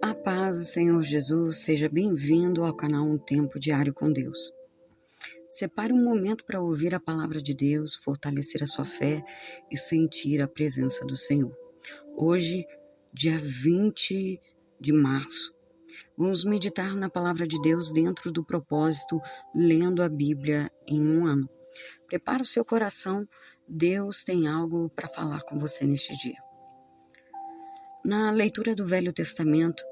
A paz do Senhor Jesus, seja bem-vindo ao canal Um Tempo Diário com Deus. Separe um momento para ouvir a palavra de Deus, fortalecer a sua fé e sentir a presença do Senhor. Hoje, dia 20 de março, vamos meditar na palavra de Deus dentro do propósito Lendo a Bíblia em um ano. Prepare o seu coração, Deus tem algo para falar com você neste dia. Na leitura do Velho Testamento,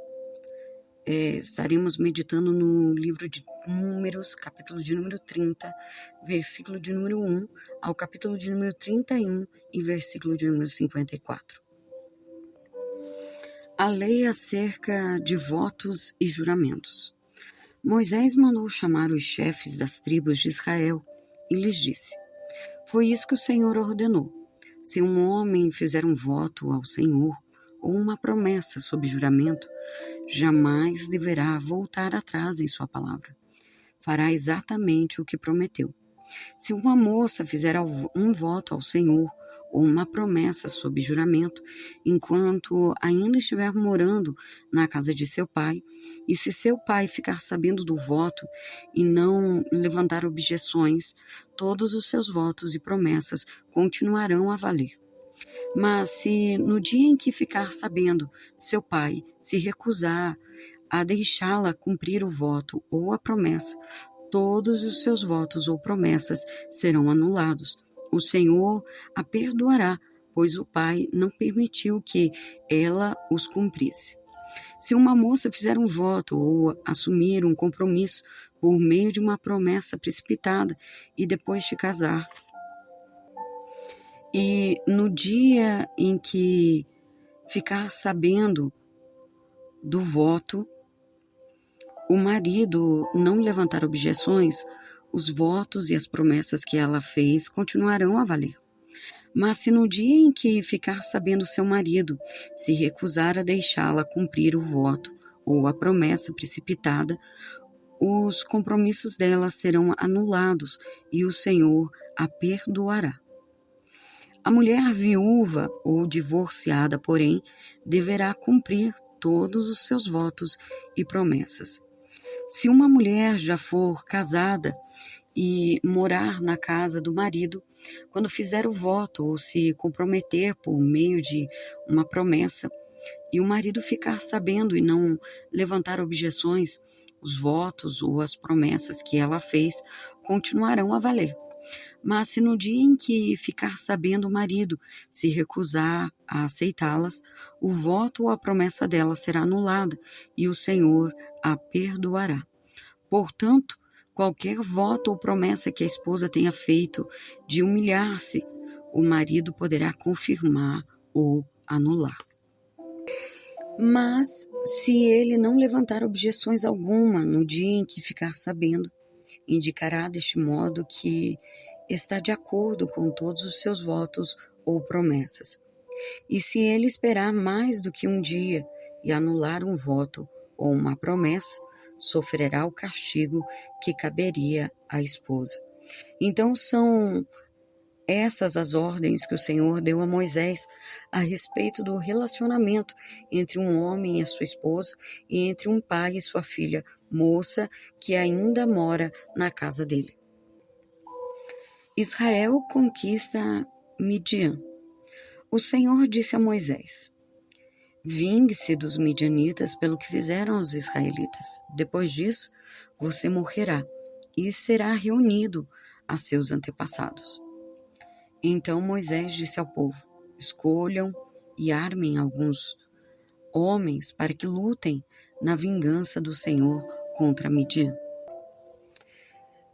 estaremos meditando no livro de Números, capítulo de número 30, versículo de número 1, ao capítulo de número 31 e versículo de número 54. A lei acerca de votos e juramentos. Moisés mandou chamar os chefes das tribos de Israel e lhes disse: Foi isso que o Senhor ordenou. Se um homem fizer um voto ao Senhor ou uma promessa sob juramento, jamais deverá voltar atrás em sua palavra. Fará exatamente o que prometeu. Se uma moça fizer um voto ao Senhor ou uma promessa sob juramento, enquanto ainda estiver morando na casa de seu pai, e se seu pai ficar sabendo do voto e não levantar objeções, todos os seus votos e promessas continuarão a valer. Mas se no dia em que ficar sabendo seu pai se recusar a deixá-la cumprir o voto ou a promessa, todos os seus votos ou promessas serão anulados. O Senhor a perdoará, pois o pai não permitiu que ela os cumprisse. Se uma moça fizer um voto ou assumir um compromisso por meio de uma promessa precipitada e depois de casar, e no dia em que ficar sabendo do voto, o marido não levantar objeções, os votos e as promessas que ela fez continuarão a valer. Mas se no dia em que ficar sabendo seu marido se recusar a deixá-la cumprir o voto ou a promessa precipitada, os compromissos dela serão anulados e o Senhor a perdoará. A mulher viúva ou divorciada, porém, deverá cumprir todos os seus votos e promessas. Se uma mulher já for casada e morar na casa do marido, quando fizer o voto ou se comprometer por meio de uma promessa, e o marido ficar sabendo e não levantar objeções, os votos ou as promessas que ela fez continuarão a valer. Mas se no dia em que ficar sabendo o marido se recusar a aceitá-las, o voto ou a promessa dela será anulada e o Senhor a perdoará. Portanto, qualquer voto ou promessa que a esposa tenha feito de humilhar-se, o marido poderá confirmar ou anular. Mas, se ele não levantar objeções alguma no dia em que ficar sabendo, indicará deste modo que está de acordo com todos os seus votos ou promessas. E se ele esperar mais do que um dia e anular um voto ou uma promessa, sofrerá o castigo que caberia à esposa. Então são essas as ordens que o Senhor deu a Moisés a respeito do relacionamento entre um homem e a sua esposa e entre um pai e sua filha moça que ainda mora na casa dele. Israel conquista Midian. O Senhor disse a Moisés: Vingue-se dos midianitas pelo que fizeram aos israelitas. Depois disso, você morrerá e será reunido a seus antepassados. Então Moisés disse ao povo: Escolham e armem alguns homens para que lutem na vingança do Senhor contra Midian.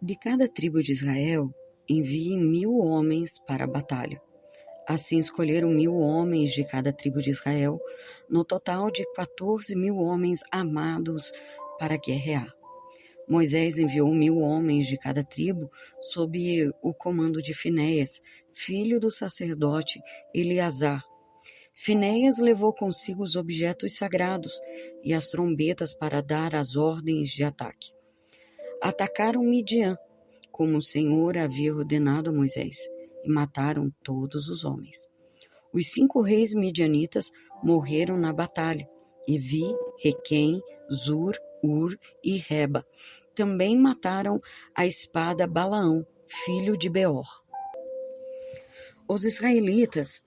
De cada tribo de Israel, enviem 1.000 homens para a batalha. Assim escolheram 1.000 homens de cada tribo de Israel, no total de 14.000 homens armados para guerrear. Moisés enviou 1.000 homens de cada tribo sob o comando de Finéias, filho do sacerdote Eleazar. Finéias levou consigo os objetos sagrados e as trombetas para dar as ordens de ataque. Atacaram Midian, como o Senhor havia ordenado a Moisés, e mataram todos os homens. Os 5 reis midianitas morreram na batalha, Requem, Zur, Ur e Reba. Também mataram a espada Balaão, filho de Beor. Os israelitas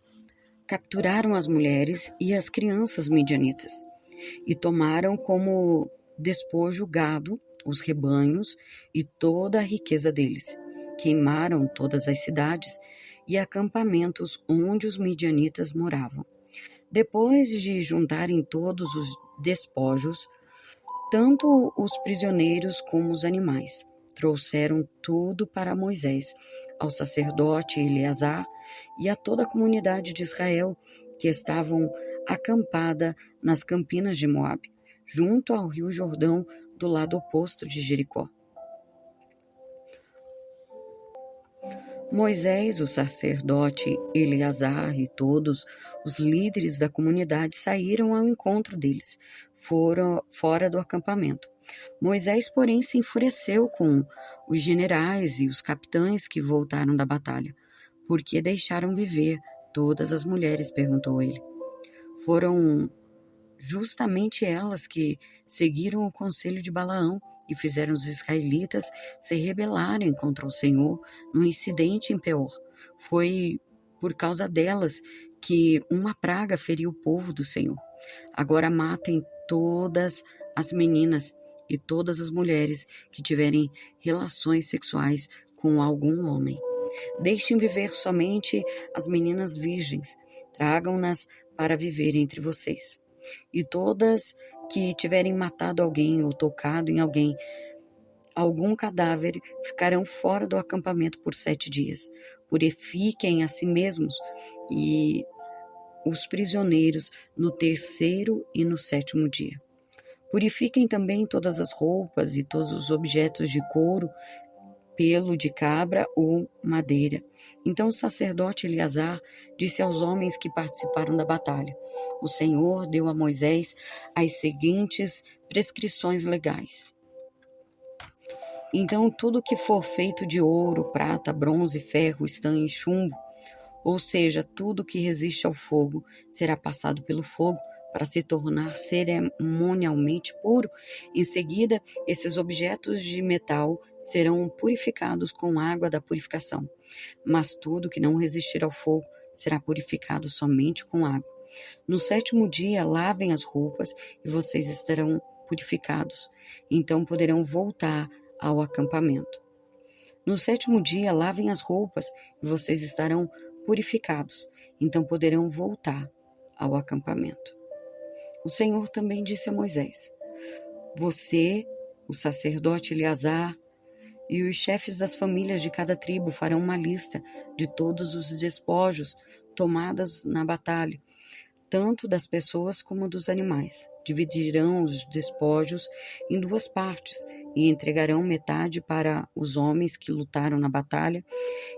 capturaram as mulheres e as crianças midianitas e tomaram como despojo o gado, os rebanhos e toda a riqueza deles. Queimaram todas as cidades e acampamentos onde os midianitas moravam. Depois de juntarem todos os despojos, tanto os prisioneiros como os animais, trouxeram tudo para Moisés, ao sacerdote Eleazar e a toda a comunidade de Israel que estavam acampada nas campinas de Moabe, junto ao rio Jordão, do lado oposto de Jericó. Moisés, o sacerdote Eleazar e todos os líderes da comunidade saíram ao encontro deles, foram fora do acampamento. Moisés, porém, se enfureceu com os generais e os capitães que voltaram da batalha. Por que deixaram viver todas as mulheres? Perguntou ele. Foram justamente elas que seguiram o conselho de Balaão e fizeram os israelitas se rebelarem contra o Senhor num incidente em Peor. Foi por causa delas que uma praga feriu o povo do Senhor. Agora matem todas as meninas e todas as mulheres que tiverem relações sexuais com algum homem. Deixem viver somente as meninas virgens, tragam-nas para viver entre vocês. E todas que tiverem matado alguém ou tocado em algum cadáver, ficarão fora do acampamento por 7 dias. Purifiquem a si mesmos e os prisioneiros no 3º e no 7º dia. Purifiquem também todas as roupas e todos os objetos de couro, pelo de cabra ou madeira. Então o sacerdote Eleazar disse aos homens que participaram da batalha: o Senhor deu a Moisés as seguintes prescrições legais. Então tudo que for feito de ouro, prata, bronze, ferro, estanho e chumbo, ou seja, tudo que resiste ao fogo, será passado pelo fogo para se tornar cerimonialmente puro. Em seguida, esses objetos de metal serão purificados com água da purificação. Mas tudo que não resistir ao fogo será purificado somente com água. No 7º dia, lavem as roupas e vocês estarão purificados. Então poderão voltar ao acampamento. No 7º dia, lavem as roupas e vocês estarão purificados. Então poderão voltar ao acampamento. O Senhor também disse a Moisés: você, o sacerdote Eleazar e os chefes das famílias de cada tribo farão uma lista de todos os despojos tomados na batalha, tanto das pessoas como dos animais. Dividirão os despojos em 2 partes e entregarão metade para os homens que lutaram na batalha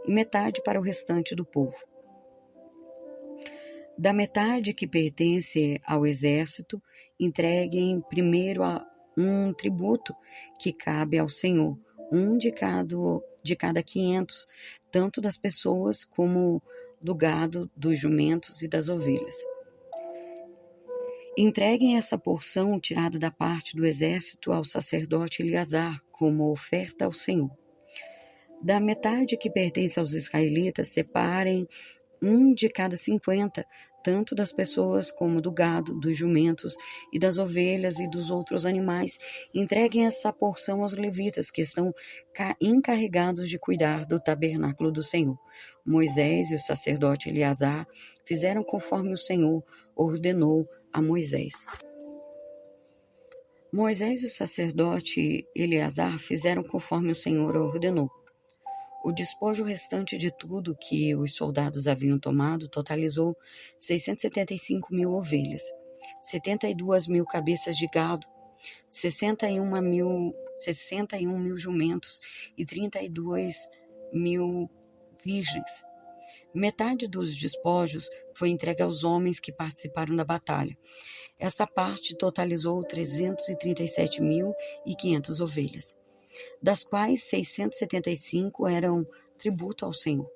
e metade para o restante do povo. Da metade que pertence ao exército, entreguem primeiro um tributo que cabe ao Senhor, um de cada 500, tanto das pessoas como do gado, dos jumentos e das ovelhas. Entreguem essa porção tirada da parte do exército ao sacerdote Eleazar, como oferta ao Senhor. Da metade que pertence aos israelitas, separem um de cada 50, tanto das pessoas como do gado, dos jumentos e das ovelhas e dos outros animais. Entreguem essa porção aos levitas, que estão encarregados de cuidar do tabernáculo do Senhor. Moisés e o sacerdote Eleazar fizeram conforme o Senhor ordenou a Moisés. Moisés e o sacerdote Eleazar fizeram conforme o Senhor ordenou. O despojo restante de tudo que os soldados haviam tomado totalizou 675.000 ovelhas, 72.000 cabeças de gado, 61.000 jumentos e 32.000 virgens. Metade dos despojos foi entregue aos homens que participaram da batalha. Essa parte totalizou 337.500 ovelhas, das quais 675 eram tributo ao Senhor.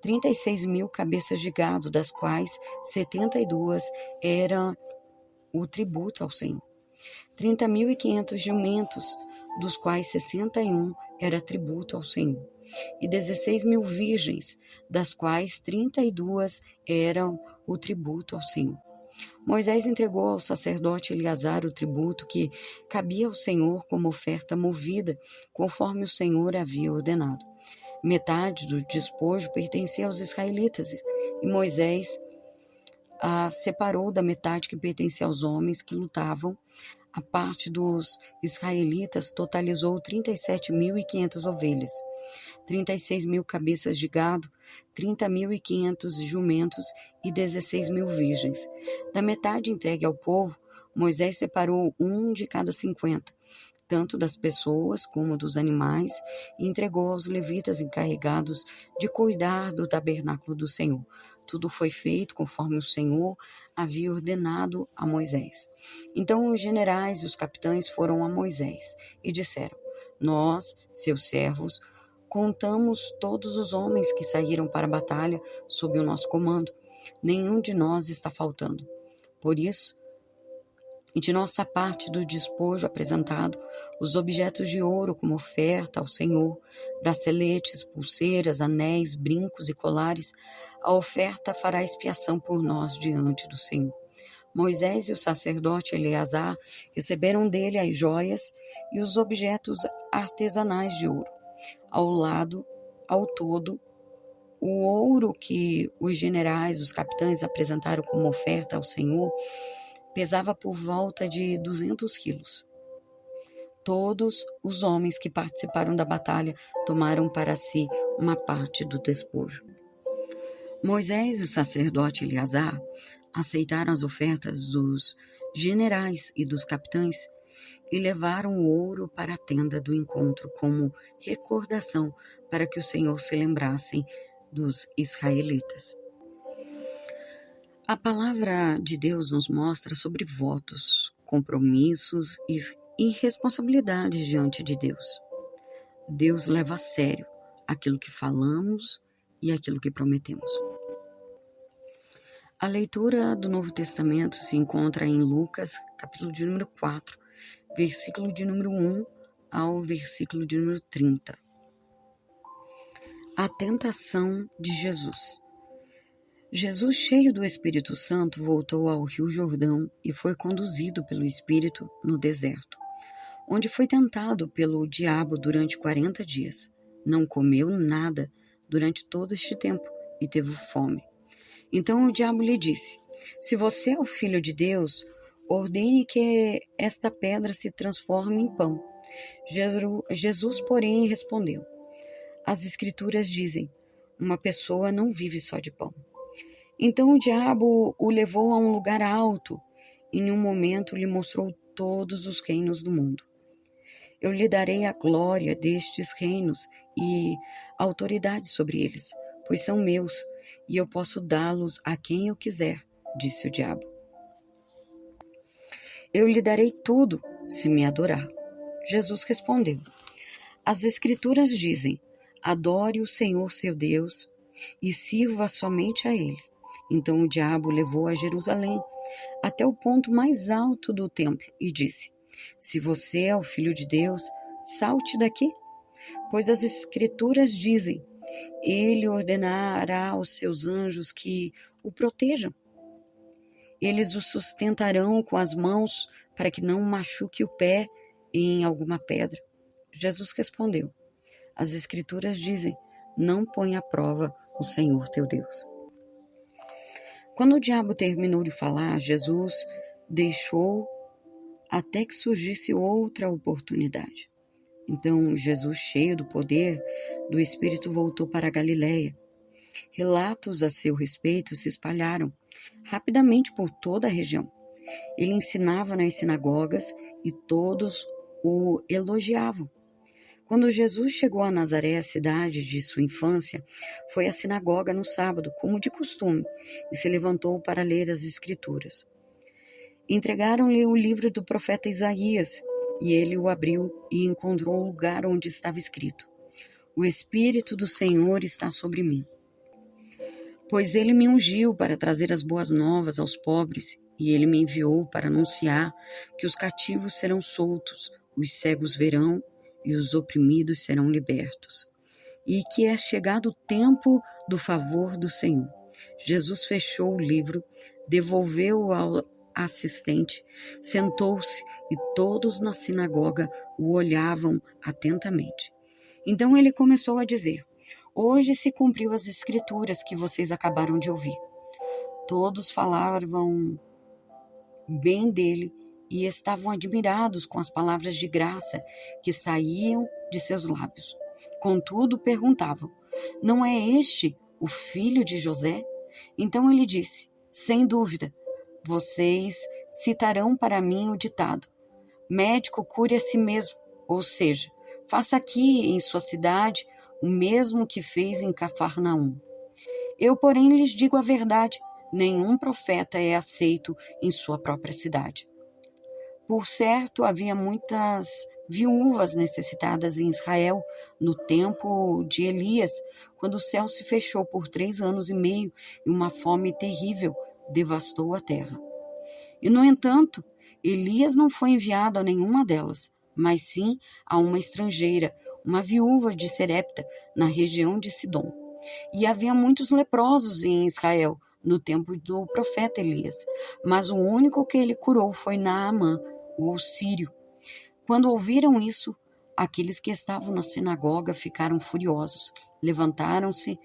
36.000 cabeças de gado, das quais 72 eram o tributo ao Senhor. 30.500 jumentos, dos quais 61 era tributo ao Senhor, e 16.000 virgens, das quais 32 eram o tributo ao Senhor. Moisés entregou ao sacerdote Eleazar o tributo que cabia ao Senhor como oferta movida, conforme o Senhor havia ordenado. Metade do despojo pertencia aos israelitas, e Moisés a separou da metade que pertencia aos homens que lutavam. A parte dos israelitas totalizou 37.500 ovelhas, 36.000 cabeças de gado, 30.500 jumentos e 16.000 virgens. Da metade entregue ao povo, Moisés separou um de cada 50, tanto das pessoas como dos animais, e entregou aos levitas encarregados de cuidar do tabernáculo do Senhor. Tudo foi feito conforme o Senhor havia ordenado a Moisés. Então os generais e os capitães foram a Moisés e disseram: Nós, seus servos, contamos todos os homens que saíram para a batalha sob o nosso comando. Nenhum de nós está faltando. Por isso, de nossa parte do despojo apresentado, os objetos de ouro como oferta ao Senhor, braceletes, pulseiras, anéis, brincos e colares, a oferta fará expiação por nós diante do Senhor. Moisés e o sacerdote Eleazar receberam dele as joias e os objetos artesanais de ouro. Ao todo, o ouro que os generais, os capitães apresentaram como oferta ao Senhor pesava por volta de 200 quilos. Todos os homens que participaram da batalha tomaram para si uma parte do despojo. Moisés e o sacerdote Eleazar aceitaram as ofertas dos generais e dos capitães e levaram o ouro para a tenda do encontro como recordação para que o Senhor se lembrasse dos israelitas. A palavra de Deus nos mostra sobre votos, compromissos e responsabilidades diante de Deus. Deus leva a sério aquilo que falamos e aquilo que prometemos. A leitura do Novo Testamento se encontra em Lucas, capítulo de número 4, versículo de número 1 ao versículo de número 30. A tentação de Jesus. Jesus, cheio do Espírito Santo, voltou ao Rio Jordão e foi conduzido pelo Espírito no deserto, onde foi tentado pelo diabo durante 40 dias. Não comeu nada durante todo este tempo e teve fome. Então o diabo lhe disse: Se você é o Filho de Deus, ordene que esta pedra se transforme em pão. Jesus, porém, respondeu: As Escrituras dizem, uma pessoa não vive só de pão. Então o diabo o levou a um lugar alto e em um momento lhe mostrou todos os reinos do mundo. Eu lhe darei a glória destes reinos e a autoridade sobre eles, pois são meus, e eu posso dá-los a quem eu quiser, disse o diabo. Eu lhe darei tudo se me adorar. Jesus respondeu: As Escrituras dizem, adore o Senhor seu Deus e sirva somente a Ele. Então o diabo o levou a Jerusalém, até o ponto mais alto do templo, e disse: Se você é o Filho de Deus, salte daqui, pois as Escrituras dizem, Ele ordenará aos seus anjos que o protejam. Eles o sustentarão com as mãos para que não machuque o pé em alguma pedra. Jesus respondeu: As Escrituras dizem, não põe à prova o Senhor teu Deus. Quando o diabo terminou de falar, Jesus deixou até que surgisse outra oportunidade. Então Jesus, cheio do poder do Espírito, voltou para a Galileia. Relatos a seu respeito se espalharam rapidamente por toda a região. Ele ensinava nas sinagogas e todos o elogiavam. Quando Jesus chegou a Nazaré, a cidade de sua infância, foi à sinagoga no sábado, como de costume, e se levantou para ler as Escrituras. Entregaram-lhe o livro do profeta Isaías, e ele o abriu e encontrou o lugar onde estava escrito: O Espírito do Senhor está sobre mim, pois ele me ungiu para trazer as boas novas aos pobres, e ele me enviou para anunciar que os cativos serão soltos, os cegos verão e os oprimidos serão libertos, e que é chegado o tempo do favor do Senhor. Jesus fechou o livro, devolveu-o ao assistente, sentou-se e todos na sinagoga o olhavam atentamente. Então ele começou a dizer: hoje se cumpriu as escrituras que vocês acabaram de ouvir. Todos falavam bem dele e estavam admirados com as palavras de graça que saíam de seus lábios. Contudo, perguntavam: não é este o filho de José? Então ele disse: sem dúvida, vocês citarão para mim o ditado: médico, cure a si mesmo, ou seja, faça aqui em sua cidade o mesmo que fez em Cafarnaum. Eu, porém, lhes digo a verdade: nenhum profeta é aceito em sua própria cidade. Por certo, havia muitas viúvas necessitadas em Israel no tempo de Elias, quando o céu se fechou por 3 anos e meio e uma fome terrível devastou a terra. E, no entanto, Elias não foi enviado a nenhuma delas, mas sim a uma estrangeira, uma viúva de Serepta, na região de Sidom. E havia muitos leprosos em Israel no tempo do profeta Elias, mas o único que ele curou foi Naamã, o sírio. Quando ouviram isso, aqueles que estavam na sinagoga ficaram furiosos, levantaram-se,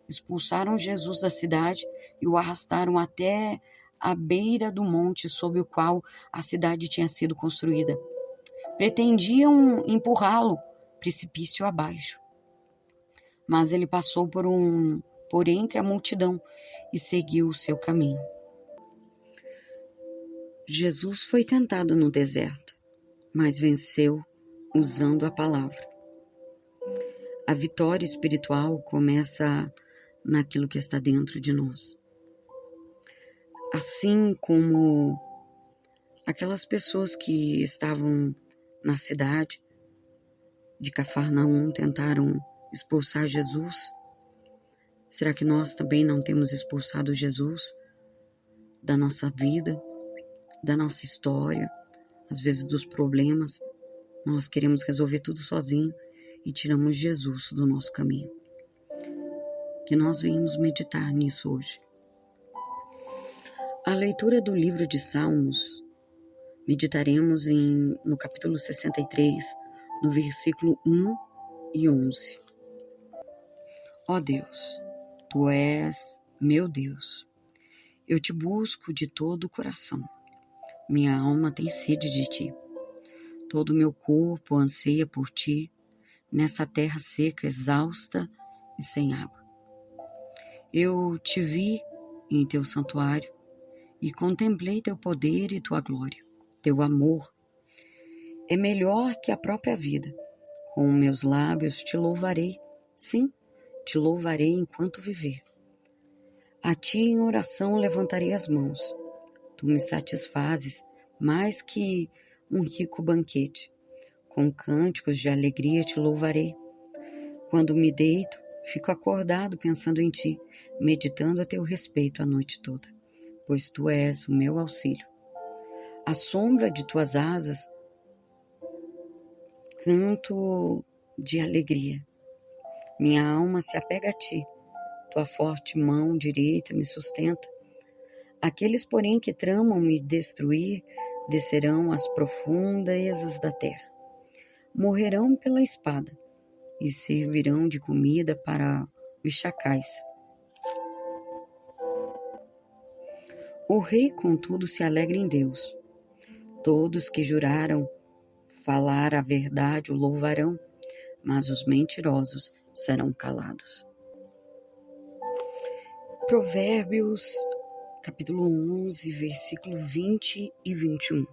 expulsaram Jesus da cidade e o arrastaram até a beira do monte sob o qual a cidade tinha sido construída. Pretendiam empurrá-lo precipício abaixo. Mas ele passou por entre a multidão e seguiu o seu caminho. Jesus foi tentado no deserto, mas venceu usando a palavra. A vitória espiritual começa naquilo que está dentro de nós. Assim como aquelas pessoas que estavam na cidade de Cafarnaum tentaram expulsar Jesus, será que nós também não temos expulsado Jesus da nossa vida, da nossa história, às vezes dos problemas? Nós queremos resolver tudo sozinho e tiramos Jesus do nosso caminho. Que nós venhamos meditar nisso hoje. A leitura do livro de Salmos, meditaremos no capítulo 63, no versículo 1 e 11. Ó Deus, Tu és meu Deus, eu te busco de todo o coração. Minha alma tem sede de Ti. Todo o meu corpo anseia por Ti, nessa terra seca, exausta e sem água. Eu te vi em Teu santuário e contemplei Teu poder e Tua glória. Teu amor é melhor que a própria vida. Com meus lábios te louvarei. Sim, te louvarei enquanto viver. A Ti em oração levantarei as mãos. Tu me satisfazes mais que um rico banquete. Com cânticos de alegria te louvarei. Quando me deito, fico acordado pensando em Ti, meditando a Teu respeito a noite toda, pois Tu és o meu auxílio. À sombra de Tuas asas, canto de alegria. Minha alma se apega a Ti, Tua forte mão direita me sustenta. Aqueles, porém, que tramam me destruir, descerão às profundezas da terra. Morrerão pela espada e servirão de comida para os chacais. O rei, contudo, se alegra em Deus. Todos que juraram falar a verdade o louvarão, mas os mentirosos serão calados. Provérbios, capítulo 11, versículo 20 e 21.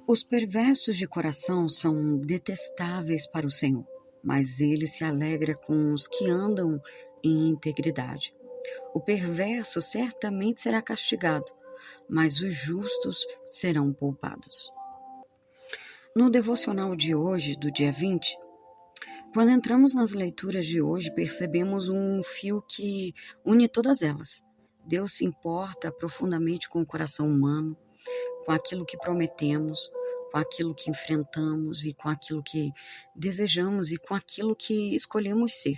Os perversos de coração são detestáveis para o Senhor, mas Ele se alegra com os que andam em integridade. O perverso certamente será castigado, mas os justos serão poupados. No devocional de hoje, do dia 20, quando entramos nas leituras de hoje, percebemos um fio que une todas elas. Deus se importa profundamente com o coração humano, com aquilo que prometemos, com aquilo que enfrentamos e com aquilo que desejamos e com aquilo que escolhemos ser.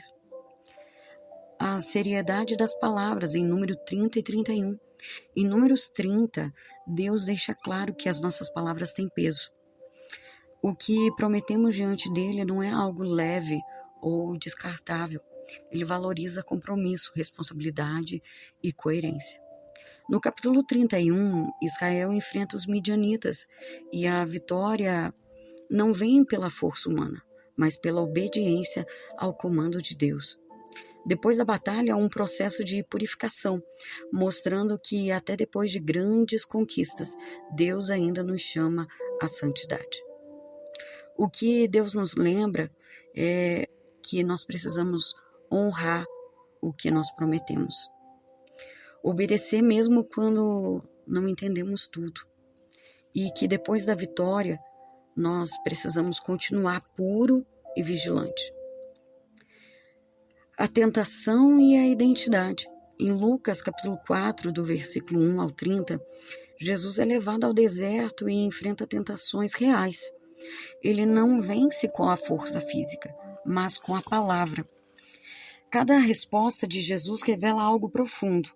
A seriedade das palavras em número 30 e 31. Em números 30, Deus deixa claro que as nossas palavras têm peso. O que prometemos diante dele não é algo leve ou descartável. Ele valoriza compromisso, responsabilidade e coerência. No capítulo 31, Israel enfrenta os midianitas e a vitória não vem pela força humana, mas pela obediência ao comando de Deus. Depois da batalha, há um processo de purificação, mostrando que até depois de grandes conquistas, Deus ainda nos chama à santidade. O que Deus nos lembra é que nós precisamos honrar o que nós prometemos. Obedecer mesmo quando não entendemos tudo. E que depois da vitória, nós precisamos continuar puro e vigilante. A tentação e a identidade. Em Lucas, capítulo 4, do versículo 1 ao 30, Jesus é levado ao deserto e enfrenta tentações reais. Ele não vence com a força física, mas com a palavra. Cada resposta de Jesus revela algo profundo.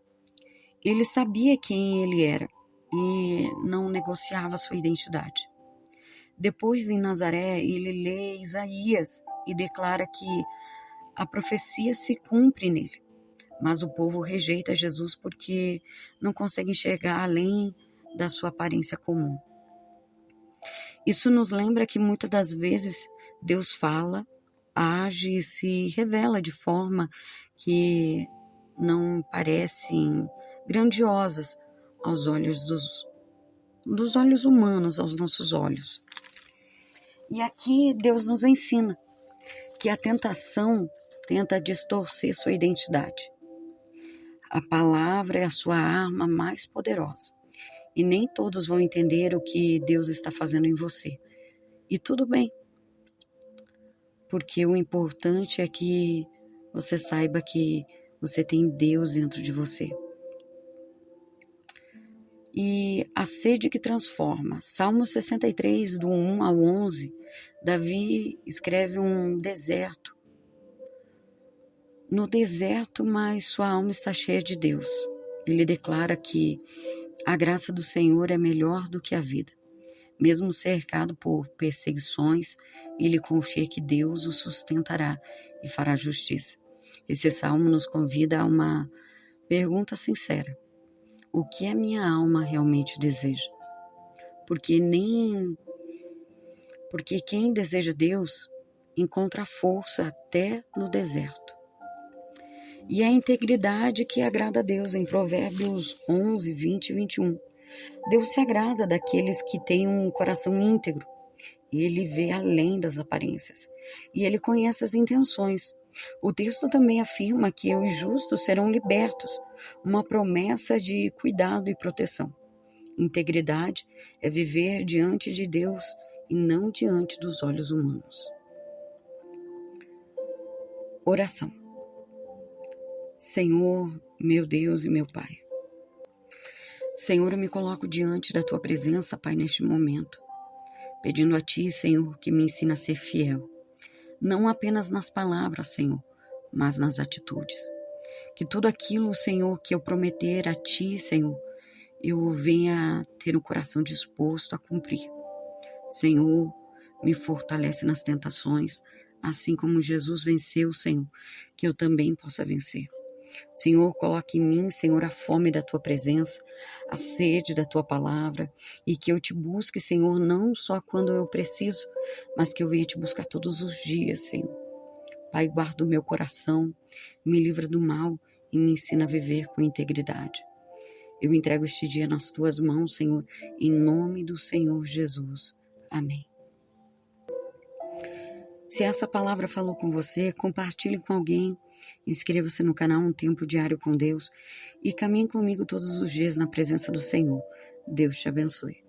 Ele sabia quem ele era e não negociava sua identidade. Depois, em Nazaré, ele lê Isaías e declara que a profecia se cumpre nele, mas o povo rejeita Jesus porque não consegue enxergar além da sua aparência comum. Isso nos lembra que muitas das vezes Deus fala, age e se revela de forma que não parecem grandiosas aos olhos dos olhos humanos, aos nossos olhos. E aqui Deus nos ensina que a tentação tenta distorcer sua identidade. A palavra é a sua arma mais poderosa. E nem todos vão entender o que Deus está fazendo em você. E tudo bem. Porque o importante é que você saiba que você tem Deus dentro de você. E a sede que transforma. Salmo 63, do 1 ao 11, Davi escreve um deserto. No deserto, mas sua alma está cheia de Deus. Ele declara que a graça do Senhor é melhor do que a vida. Mesmo cercado por perseguições, ele confia que Deus o sustentará e fará justiça. Esse salmo nos convida a uma pergunta sincera. O que a minha alma realmente deseja? Porque quem deseja Deus encontra força até no deserto. E a integridade que agrada a Deus, em Provérbios 11, 20 e 21. Deus se agrada daqueles que têm um coração íntegro. Ele vê além das aparências. E ele conhece as intenções. O texto também afirma que os justos serão libertos, uma promessa de cuidado e proteção. Integridade é viver diante de Deus e não diante dos olhos humanos. Oração. Senhor, meu Deus e meu Pai. Senhor, eu me coloco diante da Tua presença, Pai, neste momento, pedindo a Ti, Senhor, que me ensine a ser fiel, não apenas nas palavras, Senhor, mas nas atitudes. Que tudo aquilo, Senhor, que eu prometer a Ti, Senhor, eu venha ter o coração disposto a cumprir. Senhor, me fortalece nas tentações, assim como Jesus venceu, Senhor, que eu também possa vencer. Senhor, coloque em mim, Senhor, a fome da Tua presença, a sede da Tua palavra, e que eu Te busque, Senhor, não só quando eu preciso, mas que eu venha Te buscar todos os dias, Senhor. Pai, guarda o meu coração, me livra do mal e me ensina a viver com integridade. Eu entrego este dia nas Tuas mãos, Senhor, em nome do Senhor Jesus. Amém. Se essa palavra falou com você, compartilhe com alguém. Inscreva-se no canal Um Tempo Diário com Deus e caminhe comigo todos os dias na presença do Senhor. Deus te abençoe.